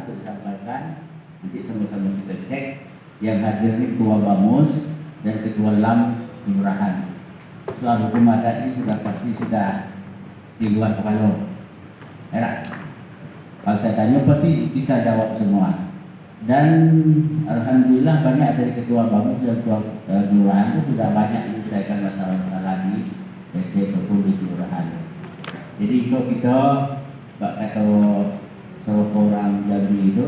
untuk disampaikan. Nanti sama-sama kita cek. Yang hadir ini Ketua Bamus dan Ketua LAM Kelurahan. Soal hukum adat ini sudah pasti sudah di luar kepala. Kalau saya tanya pasti bisa jawab semua. Dan alhamdulillah banyak dari Ketua Bamus dan Ketua Kelurahan itu sudah banyak menyelesaikan masalah-masalah di PT ataupun di kelurahan. Jadi kalau kita kata seorang Jambi itu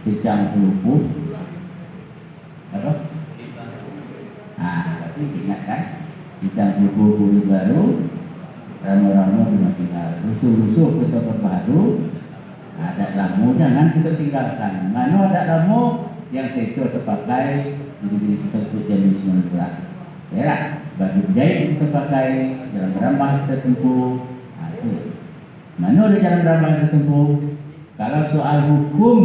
kecang pelupuk apa? Berarti ingat kan? Kecang pelupuk kulit baru, ramo-ramo tinggal, rusuh-rusuh kita perbaru. Adat lama jangan kita tinggalkan. Mana adat lama yang kita terpakai jadi kita sebut jenis menurut. Ya, baju jahit kita pakai, jalan berambah kita tempuh. Mana ada jalan berambah kita tempuh? Kalau soal hukum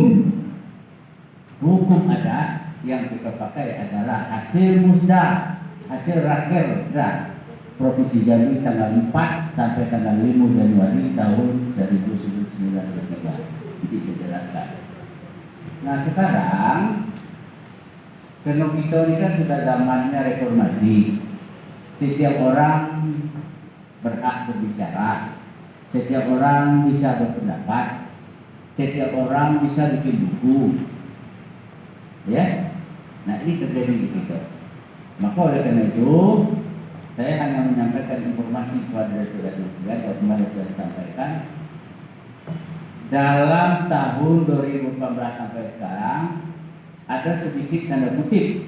adat yang kita pakai adalah hasil musda, hasil rakerda Provinsi Jambi tanggal 4 sampai tanggal 5 Januari tahun 1993. Jadi saya jelaskan. Nah sekarang karena kita ini kan sudah zamannya reformasi. Setiap orang berhak berbicara, setiap orang bisa berpendapat, setiap orang bisa bikin buku, ya. Nah ini terjadi di kita. Maka oleh karena itu saya hanya menyampaikan informasi kepada saudara-saudara yang kemarin sudah disampaikan. Dalam tahun 2014 sampai sekarang ada sedikit tanda kutip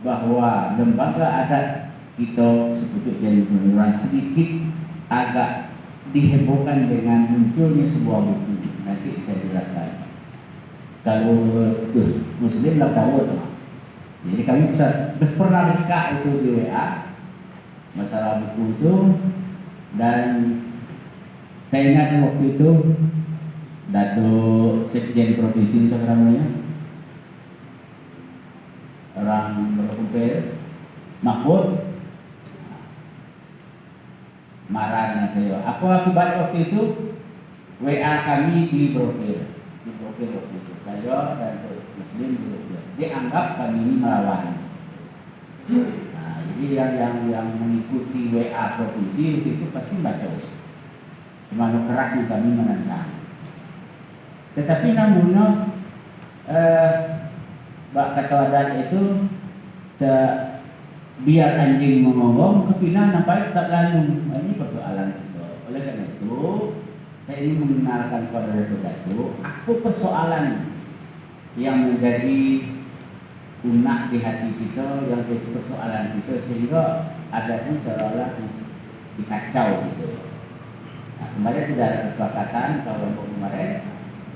bahwa lembaga adat kita Sekutu Jambi Penurunan sedikit agak dihebohkan dengan munculnya sebuah buku. Nanti saya jelaskan. Kalau Muslim lah tahu, jadi kami bisa pernah buka itu di WA masalah buku itu, dan saya ingat waktu itu Datuk Sekjen Provinsi namanya orang berkumpul Mahfud marahnya saya. Apa akibat waktu itu? WA kami diblokir waktu itu. Saya dan Muslim diblokir. Dianggap kami ini melawan. Jadi yang mengikuti WA provinsi itu pasti baca kemana keras yang kami menentang. Tetapi namun kata adat itu biar anjing mengonggong kepilah nampak tak lalu. Ini persoalan itu. Oleh karena itu saya ingin mengenalkan kepada saudara itu aku persoalan yang menjadi unak di hati kita, yang jadi persoalan kita sehingga adatnya seolah-olah dikacau gitu. Nah, kemarin sudah ada kesepakatan kalau kemarin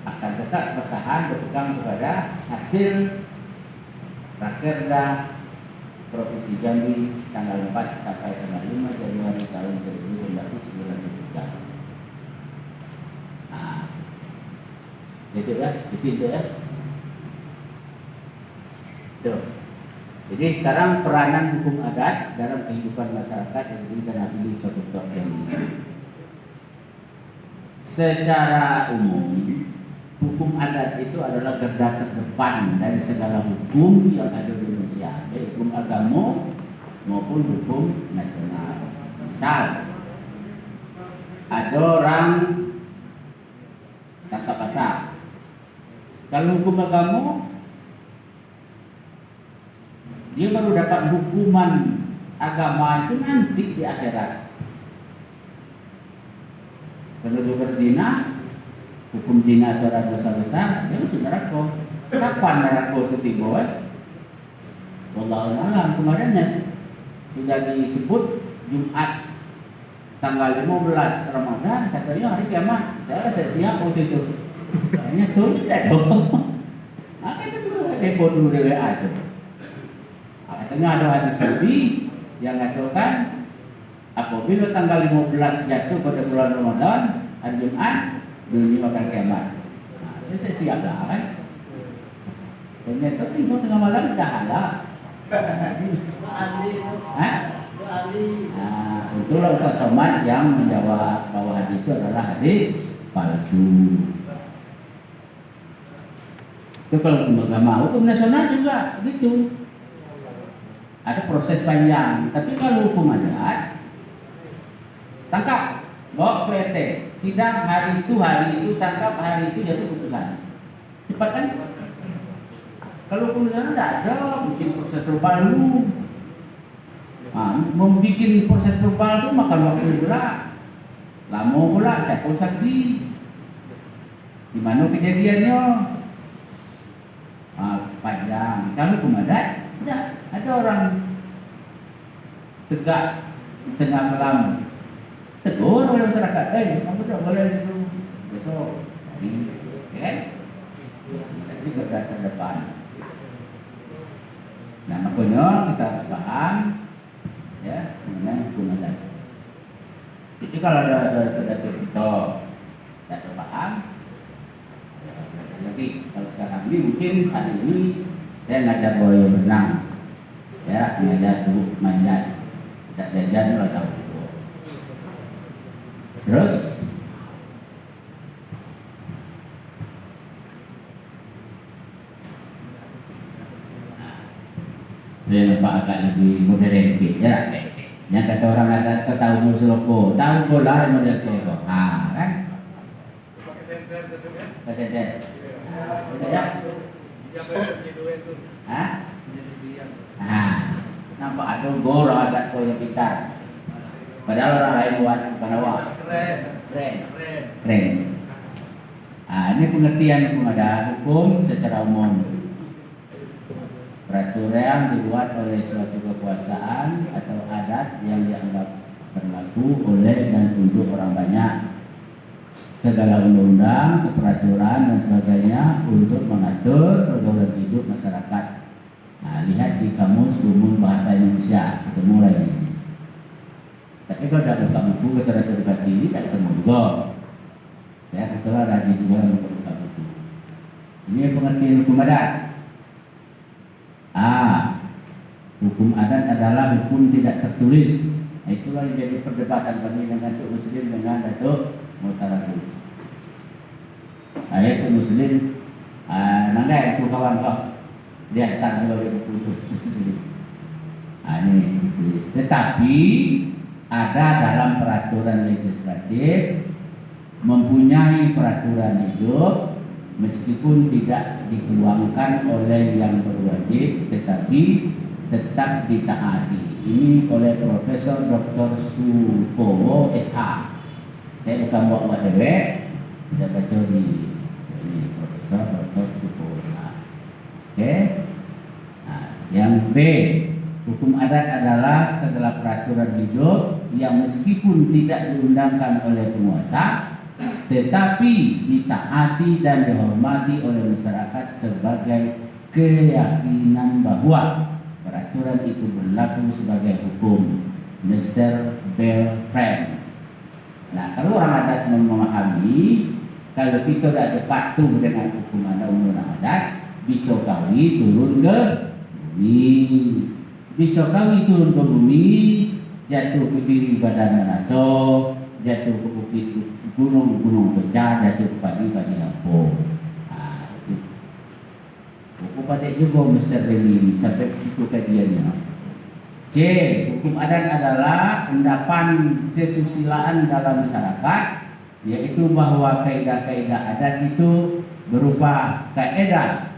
akan tetap bertahan berpegang kepada hasil rakerda Provinsi Jambi tanggal 4 sampai tanggal 5 Januari tahun 1993. Nah, gitu ya, itu ya. Jadi sekarang peranan hukum adat dalam kehidupan masyarakat yang diberikan di suatu provinsi. Secara umum, hukum adat itu adalah garda terdepan dari segala hukum yang ada di Indonesia, baik hukum agama maupun hukum nasional. Misal, ada orang tangkap basah. Kalau hukum agama dia baru dapat hukuman agama itu nanti di akhirat. Kalau dia berzina, hukum zina itu adalah dosa besar, dia masuk neraka. Kapan neraka itu tiba? Wallahu a'lam. Kemarin sudah disebut Jumat tanggal 15 Ramadan, katanya hari kiamat. Saya siap waktu itu. Kayaknya tuh tidak dong. Nah, kita dulu telepon dulu di WA itu. Katanya ada hadis Nabi yang mengatakan apabila tanggal 15 jatuh pada bulan Ramadan, hari Jumat, dunia akan kiamat. Nah, saya siap lah kan. Ternyata itu tengah malam dah halal. Nah, itulah Ustaz Somad yang menjawab bahwa hadis itu adalah hadis palsu. Itu kalau hukum agama, hukum nasional juga begitu. Ada proses panjang. Tapi kalau hukum adat, tangkap, bawa ke RT, sidang hari itu, tangkap hari itu jatuh putusan. Cepat kan? Kalau hukum nasional tidak ada, bikin proses terbaru. Membuat proses terbaru itu makan waktu pula, lama pula, siapa saksi, di mana kejadiannya. Panjang. Kalau hukum adat, ada orang tegak di tengah malam, tegur oleh masyarakat, kamu tidak boleh itu besok hari, kan? Jadi berkata depan. Nah, makanya kita harus paham, ya, mengenai hukum adat. Jadi kalau ada kita tidak paham, lagi kalau sekarang ini mungkin hari ini saya ngajar boyo berenang, ya, ngajar tubuh manjat, tidak jajan lo tahu itu. Terus saya nampak agak lebih modern dikit, ya. Yang kata orang adat kau tahu musuloko, tahu bola model kau, kan? Pakai ya. Nampak ada gor agak kau yang pintar. Padahal orang lain buat Panawa. Keren. Ini pengertian hukum adat, hukum secara umum. Peraturan yang dibuat oleh suatu kekuasaan atau adat yang dianggap berlaku oleh dan untuk orang banyak. Segala undang-undang, peraturan dan sebagainya untuk mengatur pergaulan hidup masyarakat. Lihat di Kamus Umum Bahasa Indonesia, ketemu lagi. Tapi kalau tidak buka buku keterangan debat ini tidak ketemu juga. Saya kebetulan rajin juga untuk buka buku. Ini pengertian hukum adat. Hukum adat adalah hukum tidak tertulis. Itulah yang jadi perdebatan kami dengan Datuk Muslim dengan Datuk Mutaradu. Ayat Muslim, nanggai aku kawan kau, dia tak boleh berputus. Ini. Tetapi ada dalam peraturan legislatif mempunyai peraturan hidup meskipun tidak dikeluarkan oleh yang berwajib, tetapi tetap ditaati. Ini oleh Profesor Dr. Supowo SH. Saya bukan buat dewek, saya baca di ini Profesor Dr. Supowo SH. Oke. Yang B, hukum adat adalah segala peraturan hidup yang meskipun tidak diundangkan oleh penguasa, tetapi ditaati dan dihormati oleh masyarakat sebagai keyakinan bahwa peraturan itu berlaku sebagai hukum. Mr. Bell Friend. Nah, kalau orang adat memahami, kalau kita tidak patuh dengan hukum adat undang adat, bisa kali turun ke bumi, bisa kali turun ke bumi, jatuh ke diri badan Manaso, jatuh ke bukit gunung-gunung pecah, jatuh ke padi-padi lampung. Hukum adat juga Mr. Beli sampai ke situ kajiannya. C. Hukum adat adalah endapan kesusilaan dalam masyarakat, yaitu bahwa kaidah-kaidah adat itu berupa kaidah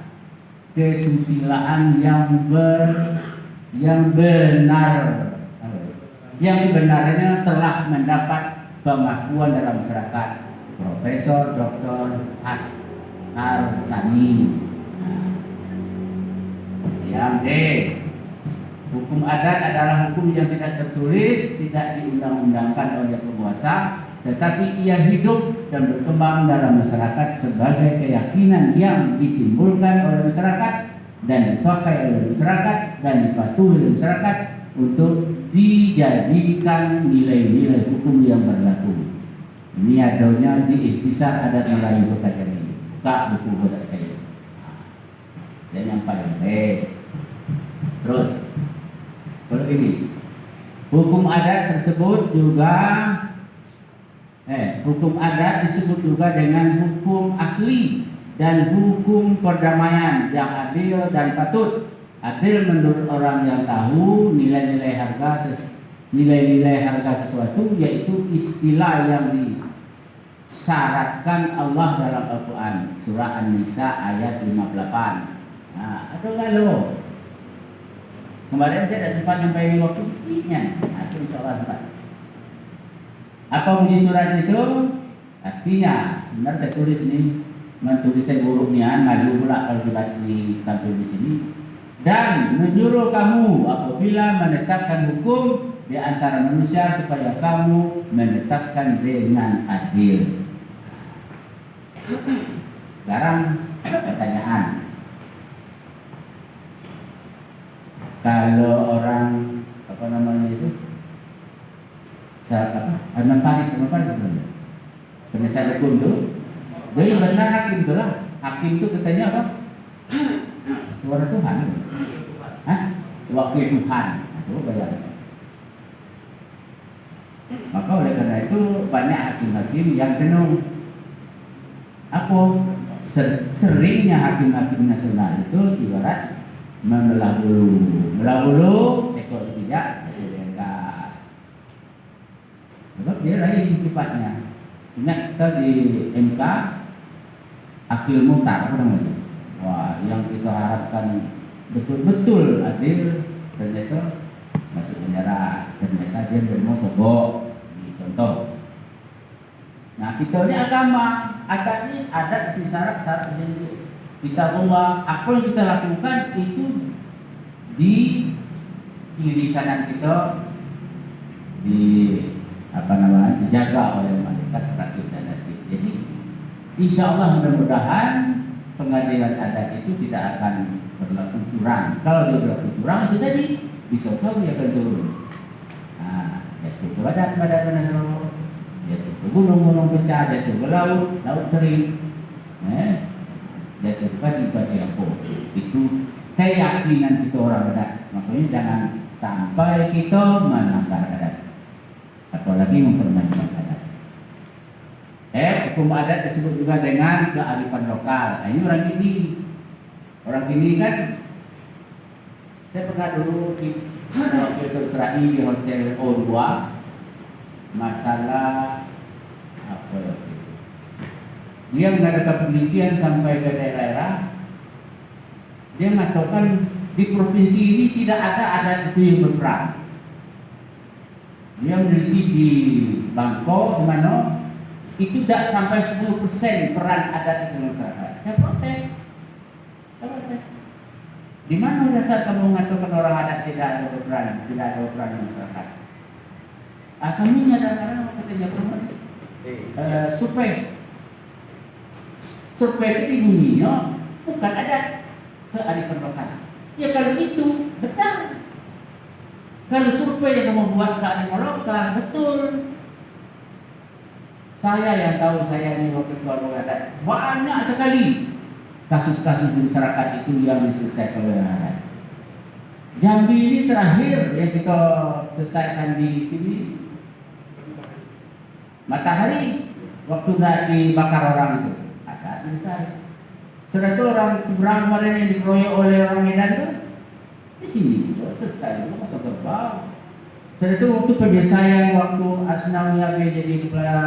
kesusilaan yang benar, yang benarnya telah mendapat pengakuan dalam masyarakat. Profesor Dr. Al-Sani. Yang D, hukum adat adalah hukum yang tidak tertulis, tidak diundang-undangkan oleh penguasa, tetapi ia hidup dan berkembang dalam masyarakat sebagai keyakinan yang ditimbulkan oleh masyarakat dan dipakai oleh masyarakat dan dipatuhi oleh masyarakat untuk dijadikan nilai-nilai hukum yang berlaku. Ini adanya di Ikhtisar Adat Melayu Kota Jambi. Buka buku Kota Jambi. Dan yang paling baik. Terus, kalau ini hukum adat tersebut juga, hukum adat disebut juga dengan hukum asli dan hukum perdamaian yang adil dan patut. Adil menurut orang yang tahu nilai-nilai harga sesuatu, yaitu istilah yang disyaratkan Allah dalam Al-Quran, surah An-Nisa ayat 58. Nah, atau kalau kemarin saya tidak sempat sampai waktu ini, itu insya Allah sempat. Apa bunyi surat itu? Artinya, sebenarnya saya tulis ini, menulis saya buruknya, malu pula kalau ditampil di sini. Dan menyuruh kamu apabila menetapkan hukum di antara manusia supaya kamu menetapkan dengan adil. Sekarang pertanyaan. Kalau orang apa namanya itu? Arman Paris sebenarnya. Penasihat hukum itu, jadi bahasa hakim itu lah. Hakim itu katanya apa? Suara Tuhan. Wakil Tuhan. Itu bayangkan. Maka oleh karena itu banyak hakim-hakim yang jenuh. Apa? Seringnya hakim-hakim nasional itu ibarat membelah bulu, ekor bijak, ekor enggak. Sebab dia lain sifatnya. Ingat kita di MK akil mutar apa namanya? Wah, yang kita harapkan betul-betul adil, ternyata masuk penjara, ternyata dia mau sobok, contoh. Nah, kita ini agama, adat di syarat-syarat sendiri. Kita bahwa apa yang kita lakukan itu di kiri kanan kita dijaga oleh malaikat rakib dan atid. Jadi insya Allah mudah-mudahan pengadilan adat itu tidak akan berlaku curang. Kalau dia berlaku curang itu tadi bisa tahu dia akan turun. Nah, jatuh ke badan menasro, jatuh ke gunung pecah, jatuh ke laut kering, jatuh ke padi apa. Itu keyakinan kita orang adat. Maksudnya jangan sampai kita melanggar adat, apalagi mempermainkan adat. Hukum adat disebut juga dengan kearifan lokal. Nah, ini orang ini kan, saya pernah dulu di wakil Australia di Hotel O2, masalah apa ya? Dia mengadakan penelitian sampai ke daerah. Dia mengatakan di provinsi ini tidak ada adat itu yang berperan. Dia meneliti di Bangkok, di mana itu tidak sampai 10% peran adat itu masyarakat. Saya protes. Di mana dasar kamu mengatakan orang adat tidak ada berperan di masyarakat? Kami nyatakan katanya perempuan survei itu bunyinya bukan adat, kearifan lokal. Ya kalau itu betul. Kalau survei yang kamu buat kearifan lokal betul. Saya yang tahu, saya ini wakil ketua adat, banyak sekali kasus-kasus di masyarakat itu yang diselesaikan oleh adat. Jambi ini terakhir yang kita selesaikan di sini, Matahari, waktu nggak dibakar orang itu, adat selesai. Setelah itu orang seberang kemarin yang dikeroyok oleh orang Medan itu, di sini juga selesai, itu kata gerbang. Setelah itu waktu penyelesaian, waktu Asnawi jadi kepala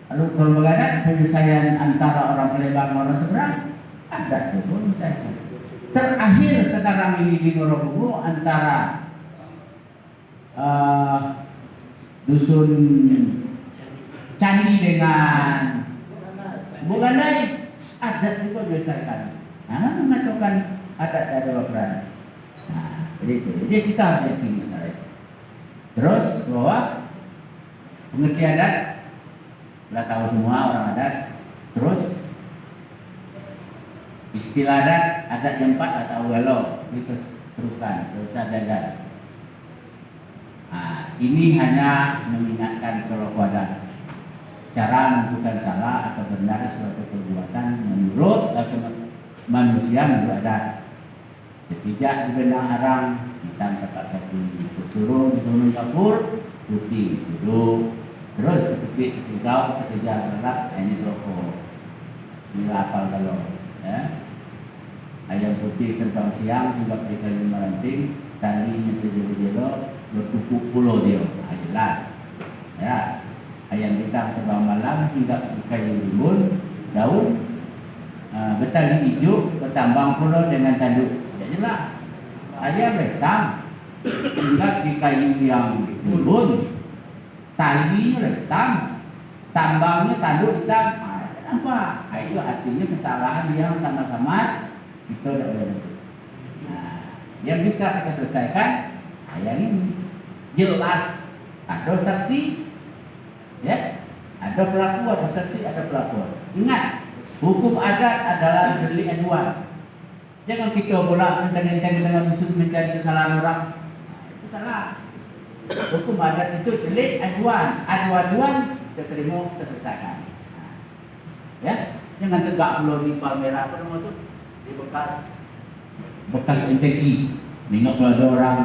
lembaga adat, penyelesaian antara orang Palembang dan orang seberang, adat itu misalnya. Terakhir sekarang ini di Morobugu antara dusun Candi dengan Bugandai, adat itu diselesaikan. Nah, mengatakan adat ada berperan. Nah, jadi kita harus yakin masalah itu. Terus bahwa pengerti adat, kita tahu semua orang adat. Terus istilah adat yang 4 atau welo, itu teruskan, terus ada. Nah, ini hanya mengingatkan seluruh wadah cara menentukan salah atau benar suatu perbuatan menurut manusia menurut adat. Ketiga di benang arang, hitam tetap kaki, suruh di gunung kapur, putih duduk, terus ketiga bergerak, ini seloko. Dilapal kalau ya. Ayam putih terbang siang juga berikan meranting, talinya terjelo-jelo, bertumpuk pulau dia, jelas. Ya, ayam hitam terbang malam hingga kayu rimbun, daun, bertali hijau, bertambang pulau dengan tanduk. Ya jelas. Ayam hitam hingga di kayu yang rimbun, talinya hitam, tambangnya tanduk hitam. Kenapa? Itu artinya kesalahan yang sama-sama itu tidak boleh masuk. Nah, yang bisa kita selesaikan yang ini jelas ada saksi, ya, ada pelaku, ada saksi, ada pelapor. Ingat, hukum adat adalah delik aduan. Jangan kita bola enteng-enteng dengan maksud mencari kesalahan orang. Itu salah. Hukum adat itu delik aduan. Aduan kita terima, kita selesaikan. Nah, ya, jangan tegak pulau di Palmerah apa nama itu? Di bekas MTQ. Nengok kalau ada orang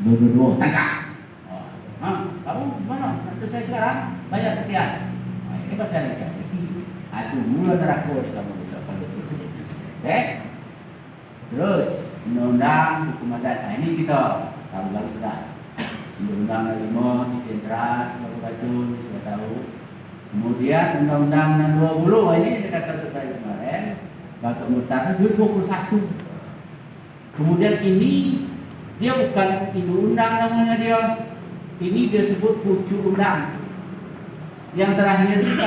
dua-dua tangkap. Kamu mana? Nanti saya sekarang bayar sekian. Ini baca lagi. Itu mula neraka di kamu besok kalau itu. Terus undang-undang hukum adat. Nah, ini kita tahu lagi sudah. Undang-undang 5 Titian Teras, Baru Bacun, sudah tahu. Kemudian undang-undang 620 ini kita tertutup kemarin. Batok Mutar itu 21. Kemudian ini dia bukan undang namanya dia. Ini dia sebut pucuk undang. Yang terakhir itu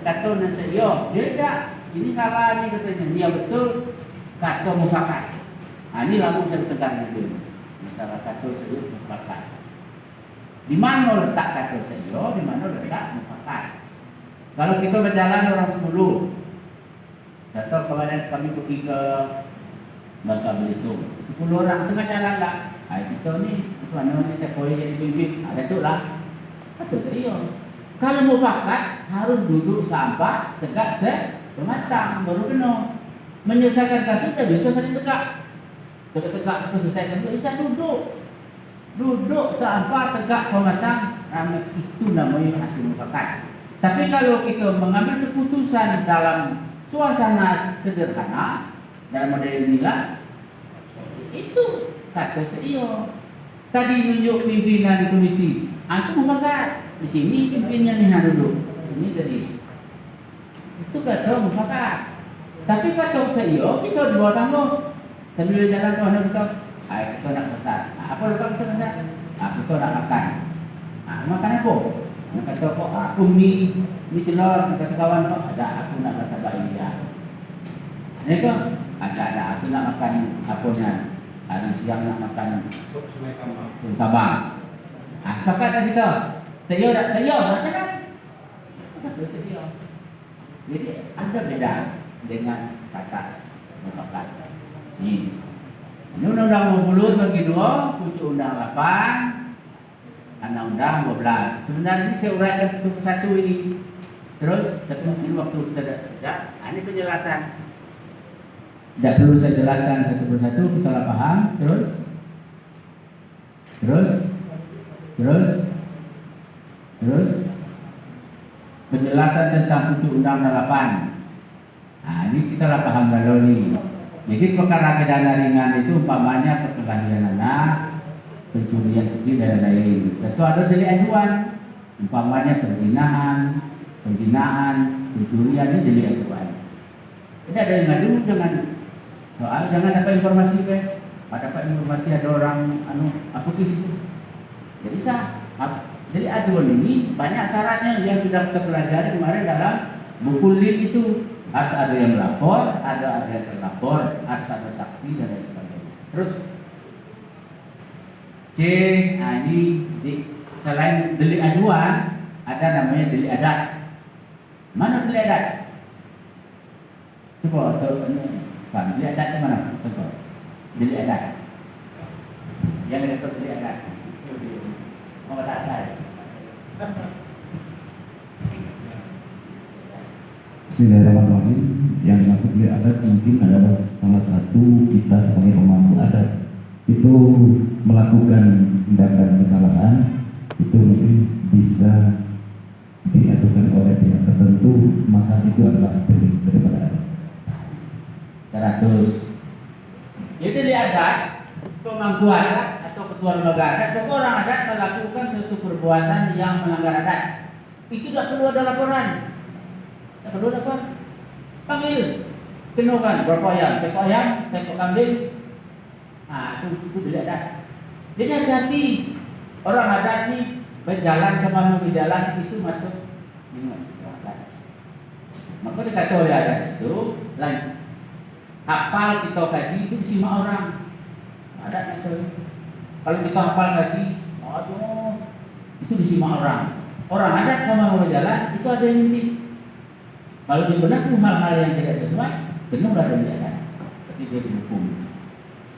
kata naseyo. Dia tidak. Ini salah nih katanya. Dia betul kata mufakat. Nah, ini langsung saya tekan itu. Masalah kata naseyo mufakat. Di mana letak kata naseyo? Di mana letak mufakat? Kalau kita berjalan orang 10. Atau kemarin kami pergi ke Bangka Belitung, 10 orang tengah jalan lah. Kita ni, mana saya boleh jadi pimpin, ada tu lah. Atau serius. Kalau mau bakat harus duduk sampah tegak sematang baru kena. Menyelesaikan kasus tak bisa saling tegak. Tegak-tegak selesaikan tak bisa duduk sampah tegak sematang. Itu namanya hasil mufakat. Tapi kalau kita mengambil keputusan dalam suasana sederhana dalam model inilah itu kata serius. Tadi nunjuk pimpinan komisi, aku mufakat di sini pimpinnya nih duduk. Ini jadi itu kata mufakat. Tapi kata serius bisa dibawa tanggung. Sambil jalan ke mana kita? Kita nak pesan. Apa lepas kita pesan? Kita nak makan. Makan apa? Nak kata kok aku ni telur, kata kawan kok ada aku nak makan bayi dia. Ini kok ada aku nak makan apunya. Hari siang nak makan sungai Kabang. Sepakat tak kita? Saya kan? Kata saya. Jadi ada beda dengan kata mufakat. Ini undang-undang 20 bagi 2, pucuk undang 8. Undang-undang 12. Sebenarnya ini saya uraikan satu persatu ini. Terus, tapi mungkin waktu kita tidak. Ini penjelasan. Tidak perlu saya jelaskan satu persatu, kita lah paham. Terus. Penjelasan tentang pucuk undang 8. Ini kita lah paham lalu ini. Jadi perkara pidana ringan itu umpamanya perkelahian anak, pencurian kecil dan lain-lain. Satu ada delik aduan, umpamanya perzinahan, pencurian ini delik aduan. Jadi ada yang ngadu, jangan dapat informasi dapat informasi ada orang apa kis itu. Jadi jadi aduan ini banyak syaratnya yang sudah kita pelajari kemarin dalam buku LIT itu. Harus ada yang melapor, ada yang terlapor, ada saksi dan lain sebagainya. Terus ini selain delik aduan ada namanya delik adat. Mana delik adat? Coba delik adat itu mana? Contoh delik adat. Yang ada delik adat. Mau tak saya? Bismillahirrahmanirrahim. Yang masuk delik adat mungkin adalah salah satu kita sebagai pemangku adat itu melakukan tindakan kesalahan, itu mungkin bisa diajukan oleh pihak tertentu, maka itu adalah delik daripada adat. 100. Itu di adat, pemangku adat atau ketua lembaga adat, pokok orang adat melakukan suatu perbuatan yang melanggar adat. Itu tidak perlu ada laporan. Tidak perlu lapor. Panggil. Kenukan berapa ayam, sekok kambing. Nah, itu tidak adat. Jadi hati-hati. Orang adat nih berjalan kemana berjalan itu masuk minum. Maka dikata oleh adat itu lain. Hafal kita kaji itu disimak orang. Adat itu. Kalau kita hafal kaji, aduh, itu disimak orang. Orang adat kemana berjalan itu ada yang inti. Kalau diberlaku hal-hal yang tidak sesuai, penuh ada di adat. Tapi dia dihukum.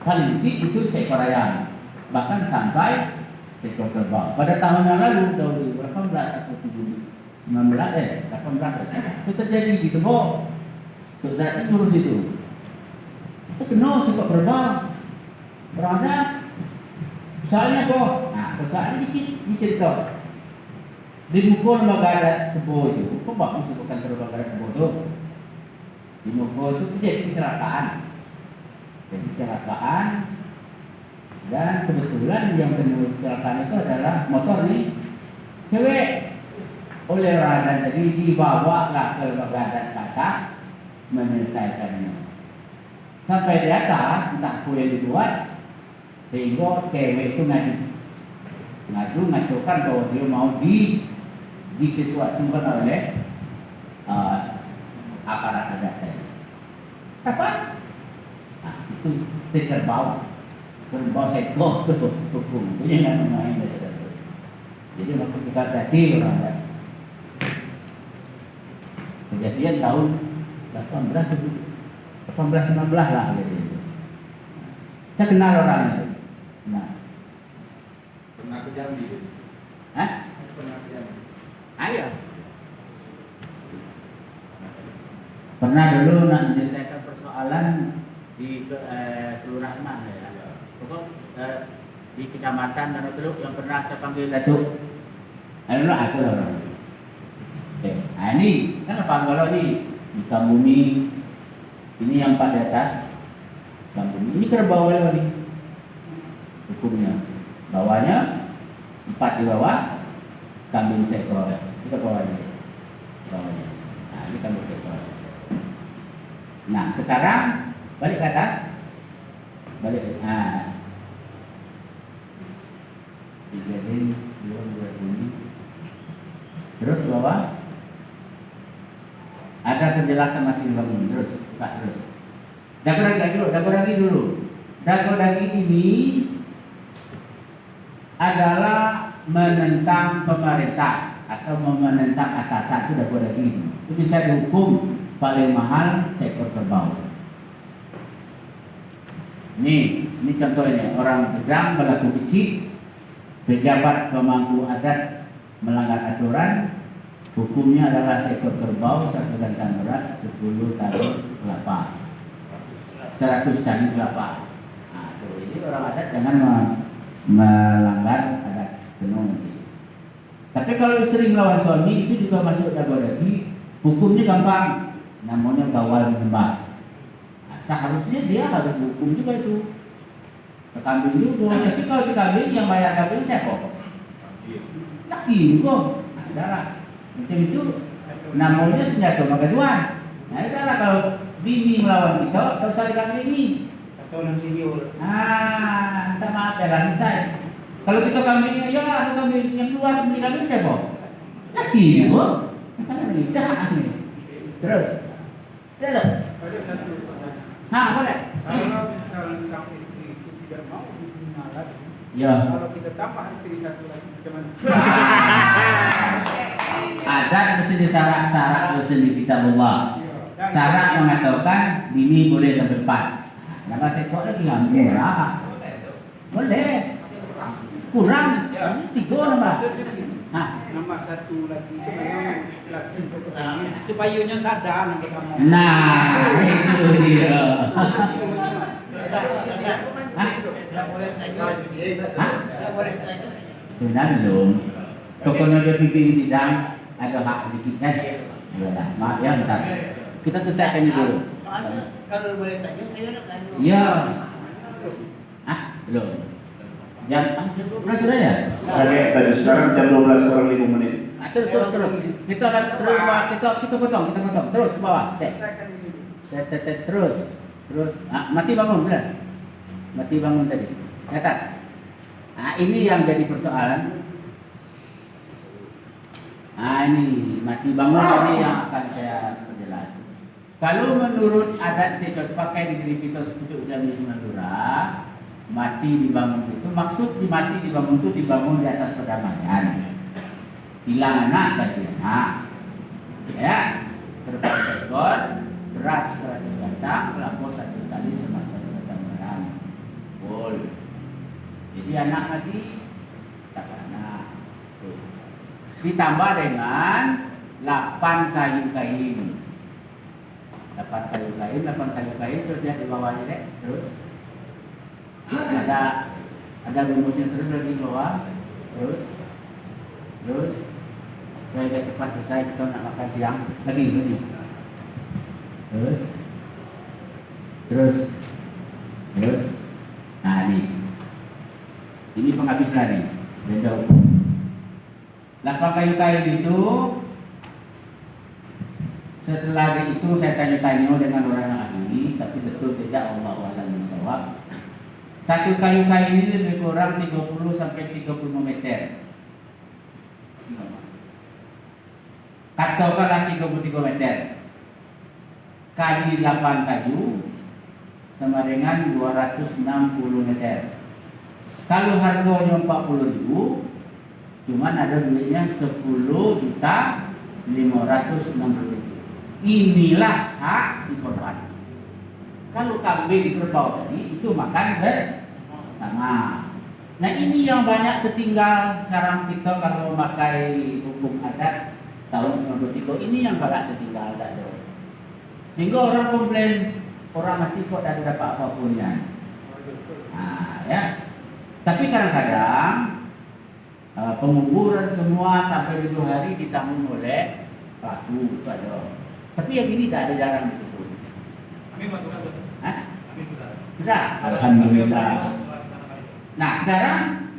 Paling inti itu seekor ayam. Bahkan sampai seekor kerbau. Pada tahun yang lalu, tahun 18 atau 18 itu terjadi di Tebo. Terjadi ngurus itu. Itu kena seekor kerbau. Berada. Soalnya kok, nah soalnya dikit kok. Dimukul lembaga adat Tebo itu, kok bagus bukan lembaga adat Tebo itu. Dimukul itu terjadi kecelakaan. Jadi kecelakaan. Dan kebetulan yang kecelakaan itu adalah motor nih cewek. Oleh orang adat tadi dibawa lah ke lembaga adat ke atas menyelesaikannya. Sampai di atas entah apa yang dibuat sehingga cewek itu ngajukan bahwa dia mau disesuaikan oleh aparat adat tadi. Apa? Nah, itu kerbau sekok itu hukum. Itu yang main dari itu. Jadi waktu kita tadi orang adat. Kejadian tahun 18-19 lah jadi itu. Saya kenal orang itu. Nah, pernah ke Jambi? Hah? Pernah ke Jambi? Ayo. Pernah dulu nak menyelesaikan persoalan di kelurahan mana ya? Pokok di kecamatan dan Teluk yang pernah saya panggil Datuk. Ayo aku lah orang. Nah ini kan apa kalau ini ikan bumi ini yang 4 di atas ikan bumi ini kerbau kalau ini hukumnya bawahnya 4 di bawah kambing seekor itu bawahnya nah ini kambing seekor. Nah sekarang balik ke atas balik 3 ini 2 bumi terus bawah ada penjelasan makin bangun terus buka terus. Dago daging ini adalah menentang pemerintah atau menentang atasan itu dago daging. Itu bisa dihukum paling mahal seekor kerbau. Ini contohnya orang pedang berlaku kecil, pejabat pemangku adat melanggar aturan. Hukumnya adalah seekor kerbau, 1 gantang beras, 10 tali kelapa, 100 tali kelapa. Nah, ini orang adat jangan melanggar adat tenun. Tapi kalau istri melawan suami itu juga masuk dago daging, hukumnya gampang, namanya gawal menyembah. Nah, seharusnya dia harus hukum juga itu. Ke kambing juga, tapi kalau ke kambing yang bayar kambing siapa? Laki kok, darah. Macam itu namanya senjata magaduan. Nah itu lah kalau bini melawan kita, tak usah dikambing ini. Atau nang senior. Minta maaf ya lah selesai. Kalau kita kambing, ya lah kambing yang keluar beli kambing siapa? Laki bu. Masalah ini dah ni. Terus, terus. Boleh. Kalau misalnya sang istri itu tidak mau dibina lagi, Ya. kalau kita tambah istri satu lagi, bagaimana? Ada mesti syarat-syarat mesti kitab Allah. Syarat mengatakan bini boleh sampai 4. Nama sekor lagi murah. Boleh. Kurang. Ini 3 nama. Nama satu lagi itu memang laki untuk ketahui supaya sadar nanti kamu. Nah, itu dia. Sebenarnya belum. Tokonya dia pimpin sidang ada hak dikit kan? Iyalah, maaf ya besar. Kita selesaikan ini dulu. Soalnya kalau boleh tanya, saya nak tanya. Iya. Belum. Jam 12 sudah ya? Tadi sekarang jam 12 kurang 5 menit. Terus. Kita potong. Terus ke bawah. Selesaikan ini. Terus. Mati bangun benar. Mati bangun tadi. Ke atas. Ini yang jadi persoalan. Ini mati bangun ini yang akan saya perjelas. Kalau menurut adat Tecot pakai di negeri kita sepucuk Jambi Madura, mati dibangun itu maksud mati dibangun itu dibangun di atas perdamaian. Hilang anak ganti anak. Ya, terbang ekor, beras 100 batang, kelapa 1 kali semasa barang. Boleh. Jadi anak mati tak anak. Ditambah dengan 8 kayu-kayu. 8 kayu-kayu sudah di bawahnya deh. Terus ada rumusnya terus lagi di bawah. Terus supaya cepat selesai kita nak makan siang lagi. Terus. Ini penghabis lari. Benda hukum. 8 kayu-kayu itu setelah itu saya tanya-tanya dengan orang yang ahli, tapi betul tidak Allah a'lam bishawab. Satu kayu-kayu ini lebih kurang 30 sampai 35 meter. Katakanlah 33 meter. Kali 8 kayu sama dengan 260 meter. Kalau harganya 40.000, cuman ada duitnya 10.560.000. Inilah hak si korban. Kalau kambing kerbau tadi itu makan bersama. Nah ini yang banyak tertinggal sekarang kita kalau memakai hukum adat tahun 93 ini yang banyak tertinggal ada. Sehingga orang komplain orang mati kok tidak dapat apapun ya. Ya. Tapi kadang-kadang penguburan semua sampai 7 hari ditanggung oleh pelaku itu ada. Tapi yang ini tidak ada jarang di situ. Kami betul. Kami Sudah. Alhamdulillah. Nah sekarang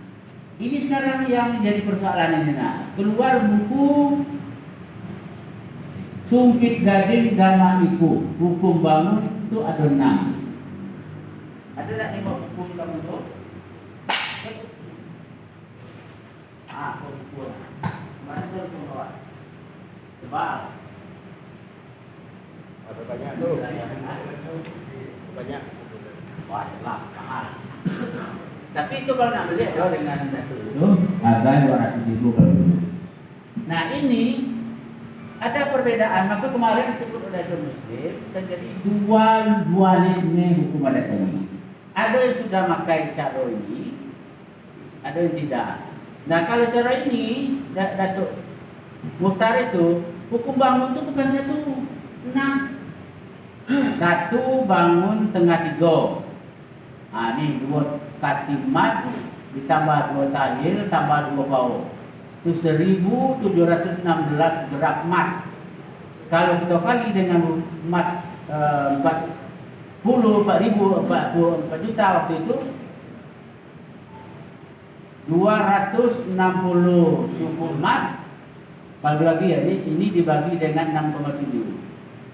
yang menjadi persoalan ini. Keluar buku Sungkit Gading Dama Iku, hukum bangun itu ada 6. Ada tak tengok buku kamu tu? Buku. Mana tu bawa? Sebab Ada banyak tuh. Banyak. wah, mahal. Tapi itu kalau nak beli ada dengan satu itu harga 200.000 kalau dulu. Nah ini ada perbedaan. Maka kemarin disebut oleh Jom Muslim terjadi dualisme hukum adat ini. Ada yang sudah pakai cara ini, ada yang tidak. Nah kalau cara ini Datuk Muhtar itu hukum bangun itu bukan 6. 1 bangun tengah 3. Ini 2 kati emas ditambah 2 tahil tambah 2 bau. Itu 1.716 gerak emas. Kalau kita kali dengan emas 4 juta waktu itu 260 suku emas. Kalau lagi ya ini dibagi dengan 6,7.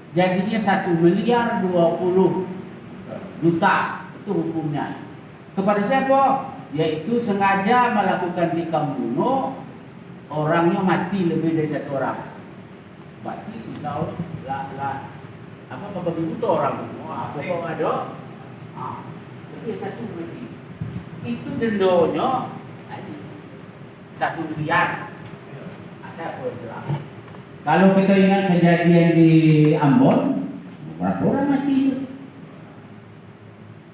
Jadinya 1.020.000.000 itu hukumnya. Kepada siapa? Yaitu sengaja melakukan tikam bunuh, orangnya mati lebih dari 1 orang. Berarti misal apa begitu orang semua apa ada? Itu 1 mati. Itu dendonya 1 miliar. Saya boleh bilang. Kalau kita ingat kejadian di Ambon, berapa orang mati itu?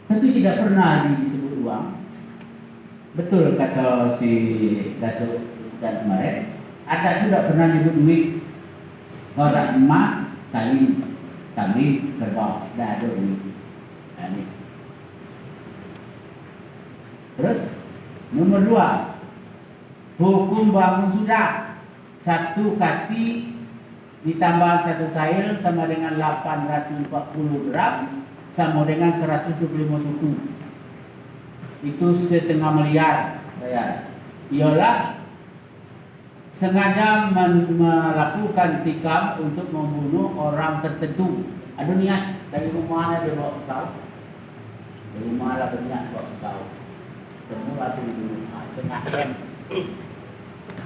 Tapi tidak pernah disebut uang. Betul kata si Datuk dan kemarin, ada tidak pernah disebut duit. Orang emas, kambing, kerbau, tidak ada duit. Ini. Terus nomor 2, hukum bangun sudah satu kaki ditambah satu kail sama dengan 840 gram sama dengan 125 suku. Itu setengah miliar bayar. Ialah sengaja melakukan tikam untuk membunuh orang tertentu. Ada niat dari rumah dia bawa pisau. Dari rumah lah berniat bawa pisau. Semua tu dulu setengah M.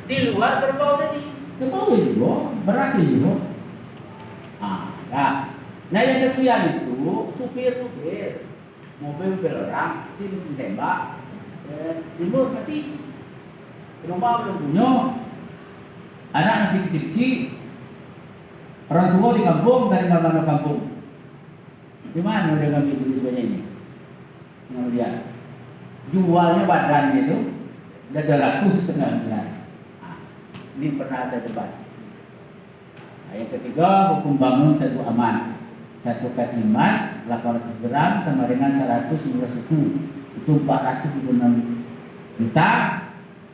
Di luar kerbau tadi, kerbau juga, berat juga. Nah yang kesian itu supir mobil orang sim tembak, timbul mati. Rumah belum punya, anak masih kecil-kecil, orang tua di kampung dari mana kampung. Di mana dia ngambil duit sebanyak ini? Kemudian jualnya badannya itu udah laku setengah miliar. Ini pernah saya debat. Yang ketiga, hukum bangun satu aman. Satu kaki emas 800 gram sama dengan 115 suku. Itu 426 juta.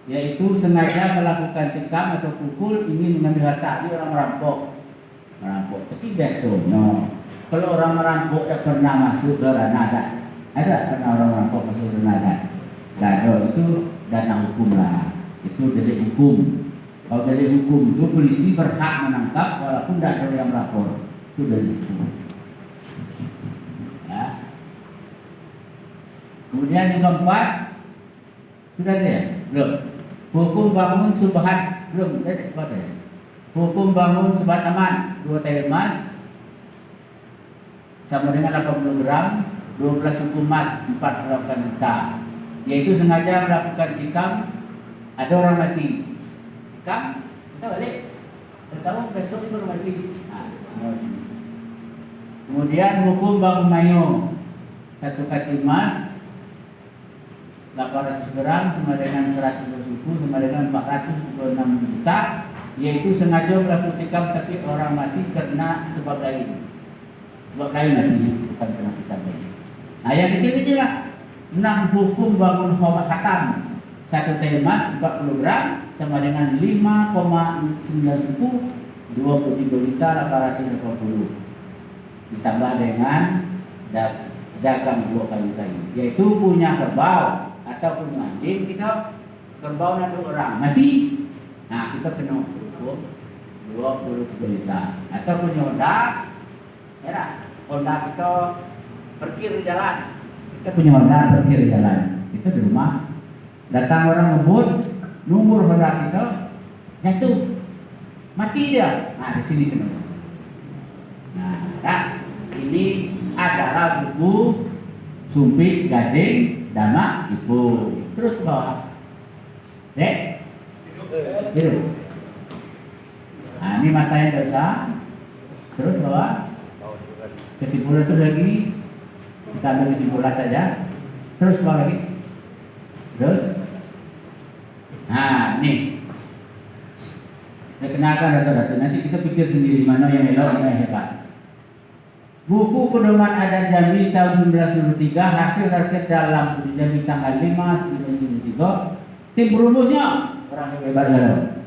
Yaitu sengaja melakukan tikam atau pukul ingin mengambil harta. Ini orang merampok. Tapi biasanya kalau orang merampok tak pernah masuk ke ranah. Ada pernah orang merampok masuk ke ranah? Tidak ada. Itu dana hukum lah. Itu delik hukum. Kalau delik hukum itu polisi berhak menangkap walaupun tidak ada yang melapor. Itu delik hukum. Ya. Kemudian yang keempat sudah ada ya? Belum. Hukum bangun subhat belum ada. Hukum bangun subhat aman 2 tail emas sama dengan 80 gram 12 suku emas 4 juta. Yaitu sengaja melakukan tikam. Ada orang mati. Tikam kita balik. Tahu besok itu orang mati. Kemudian hukum bangun mayo 1 kaki emas 800 gram sama dengan 100 suku sama dengan 426 juta, yaitu sengaja melakukan tikam tapi orang mati karena sebab lain. Sebab lain nanti bukan karena tikam lain. Nah yang kecil-kecil lah. 6 hukum bangun khatam 1 tail emas 40 gram sama dengan 5,9 suku 23 juta 880. Ditambah dengan dagang 2 kali kayu, yaitu punya kerbau atau punya anjing kita, kerbau nanti orang mati, nah kita kena hukum 23 juta. Atau punya Honda kita parkir di jalan, kita punya Honda parkir di jalan, kita di rumah datang orang ngebut nomor Honda kita jatuh mati dia, nah di sini kena. Nah, ini adalah buku sumpit gading dama ibu. Terus ke bawah. Biru. Nah, ini masanya dosa. Terus bawah. Kesimpulan itu lagi. Kita ambil kesimpulan saja. Terus bawah lagi. Terus. Nah, ini. Saya kenalkan data-data. Nanti kita pikir sendiri mana yang elok, mana yang hebat. Buku Pedoman Adat Jambi tahun 1993 hasil rakyat dalam uji Jambi tanggal 5 1993. Tim perumusnya orang hebat loh.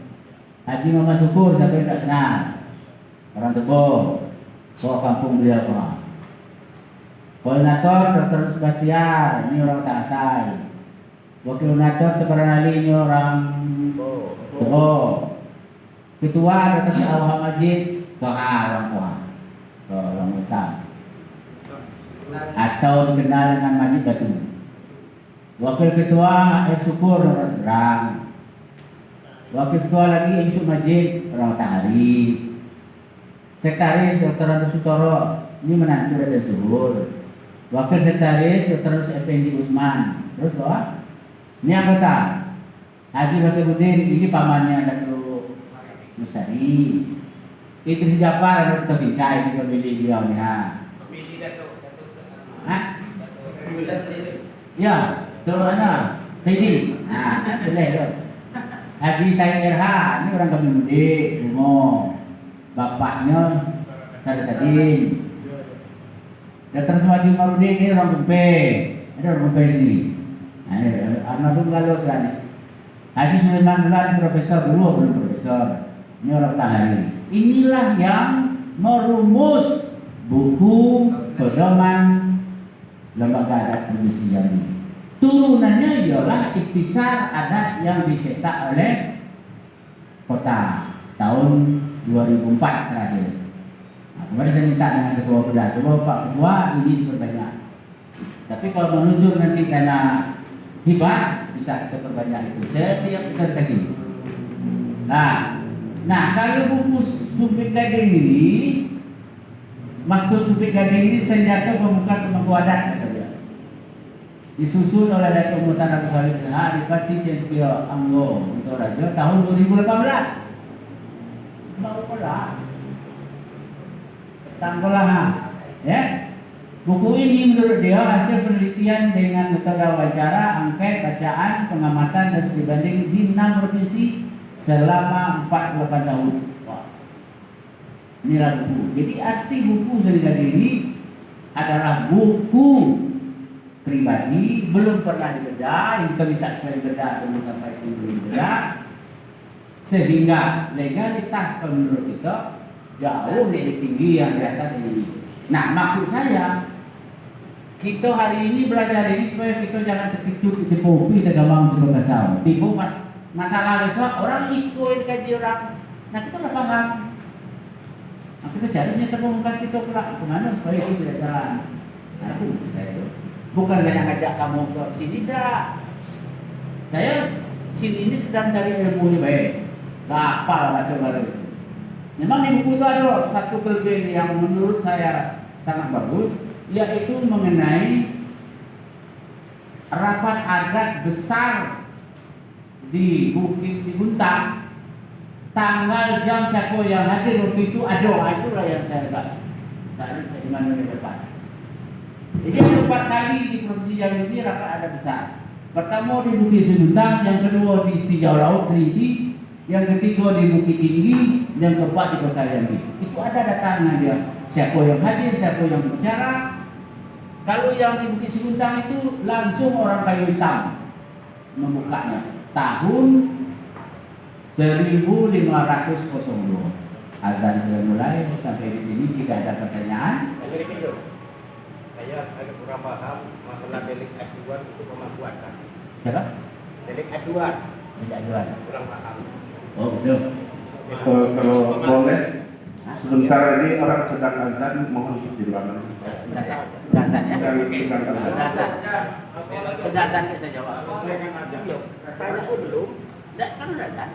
Haji Muhammad Syukur, siapa yang tak kenal? Orang Tebo, bawa kampung beliau Pak. Koordinator Dr. Subatiar, ini orang Tangsai. Wakil koordinator Sebaran Ali, ini orang Tebo. Ketua Dr. Awah Majid, orang Kuah. Orang besar atau dikenal dengan Majid Batu. Wakil ketua Air Syukur orang Seberang. Wakil ketua lagi Yusuf Majid orang Tahari. Sekretaris Dr. Andu Sutoro, ini menantu Raden Suhur. Wakil sekretaris Dr. Effendi Usman. Terus bawah ini anggota Haji Basirudin, ini pamannya Datuk Musari. Itu si Jafar ada Dr. Kincai, kita pilih beliaunya. Pemilih Datuk. Hah? Ya, kalau mana? Saidi. Nah, boleh tu. Haji Tayyib RH, ini orang kami mudik, semua. Bapaknya Sadin. Dr. Suhaji Marudin ini orang Kumpe. Ada orang Kumpe sini. Nah, ini Ahmadul lalu sekarang. Haji Sulaiman Bulan profesor dulu, belum profesor. Ini orang Tahariri. Inilah yang merumus buku pedoman Lembaga Adat Provinsi Jambi. Turunannya ialah Ikhtisar Adat yang dicetak oleh Kota tahun 2004 terakhir. Nah, kemarin saya minta dengan Ketua Perda, coba Pak Ketua ini diperbanyak. Tapi kalau menunjuk nanti karena hibah bisa kita perbanyak itu. Saya tiap kita kasih. Nah kalau buku Supik Gading ini, maksud Supik Gading ini senjata pemuka pemangku adat kata dia. Disusun oleh Datuk Mutan Abu Salim Zaha Adipati Cendrio Anggo untuk Raja tahun 2018. Baru pula tanggolah ya. Buku ini menurut dia hasil penelitian dengan metode wawancara, angket, bacaan, pengamatan dan studi banding di 6 provinsi selama 48 tahun. Wah. Inilah buku. Jadi arti buku Serigala ini adalah buku pribadi, belum pernah dibedah, yang kita minta supaya dibedah, belum sampai sini belum dibedah, sehingga legalitas menurut kita jauh lebih tinggi yang di atas ini. Nah, maksud saya kita hari ini belajar ini supaya kita jangan tertipu kita gampang untuk kesal. Tipu pas masalah besok orang ikut kaji orang. Nah, kita udah paham. Nah, kita cari senjata pemungkas kita pula kemana supaya itu tidak jalan. Nah, itu maksud saya itu. Bukan saya ngajak kamu ke sini, tidak. Saya sini ini sedang cari ilmu ini baik. Gak apa baca baru itu. Memang di buku itu ada satu kelebihan yang menurut saya sangat bagus, yaitu mengenai rapat adat besar di Bukit Siguntang. Tanggal jam siapa yang hadir waktu itu ada, itulah yang saya agak cari di mana di depan. Jadi ada 4 kali di Provinsi Jambi ini rapat adat besar. Pertama di Bukit Siguntang, yang kedua di Sitijau Laut Kerinci, yang ketiga di Bukit Tinggi, yang keempat di Kota Jambi. Itu ada datanya dia. Siapa yang hadir, siapa yang bicara. Kalau yang di Bukit Siguntang itu langsung orang kayu hitam membukanya. Tahun 1502. Azan sudah mulai sampai di sini. Jika ada pertanyaan. Saya agak kurang paham masalah delik aduan untuk pemangku adat. Siapa? Delik aduan. Delik aduan. Kurang paham. Oh betul. Kalau boleh, sebentar ini orang sedang azan, mohon di ruangan. Dasar ya. Sedang azan. Dasar. Sedasar saya jawab. Tanya itu belum. Tidak sekarang dasar.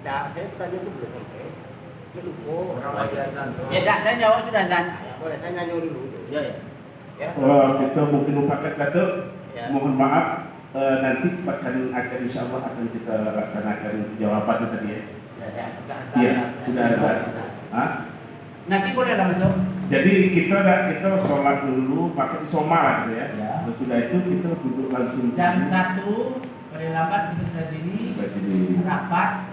Tidak, saya tanya itu belum sampai. Itu orang lagi azan. Ya tidak, saya jawab sudah azan. Boleh saya nanya dulu. Ya ya. Ya. Kita mungkin lupakan kata, Ya. mohon maaf. Nanti akan insya Allah akan kita laksanakan jawaban tadi ya. Iya, sudah ada. Hah? Nasi boleh lah masuk. Jadi kita sholat dulu pakai soma gitu ya. Ya. Sudah itu kita duduk langsung Jam 1 paling lambat kita sudah sini. Di sini Rapat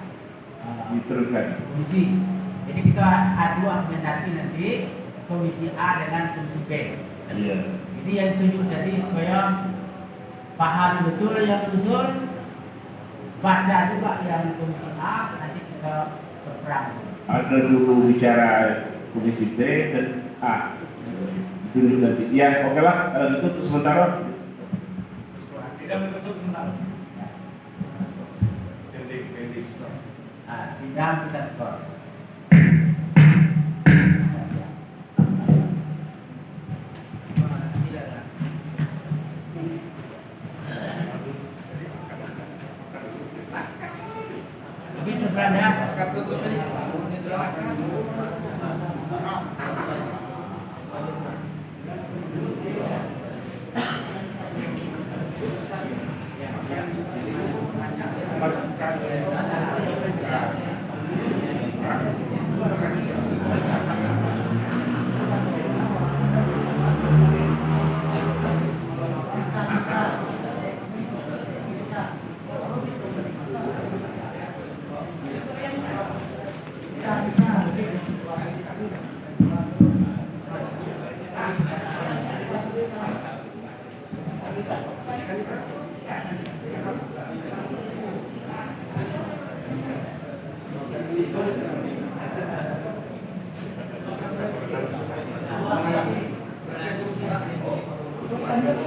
diteruskan. komisi. Jadi kita adu argumentasi nanti komisi A dengan komisi B. Iya. Jadi yang ditunjuk tadi supaya paham betul yang usul, baca juga yang komisi A, nanti kita berperang. Ada dulu bicara komisi B dan A. Tunjuk nanti. Ya, oke lah. Itu untuk sementara. Tidak menutup sementara. Nah, tidak kita skor. Begitu ya. Yang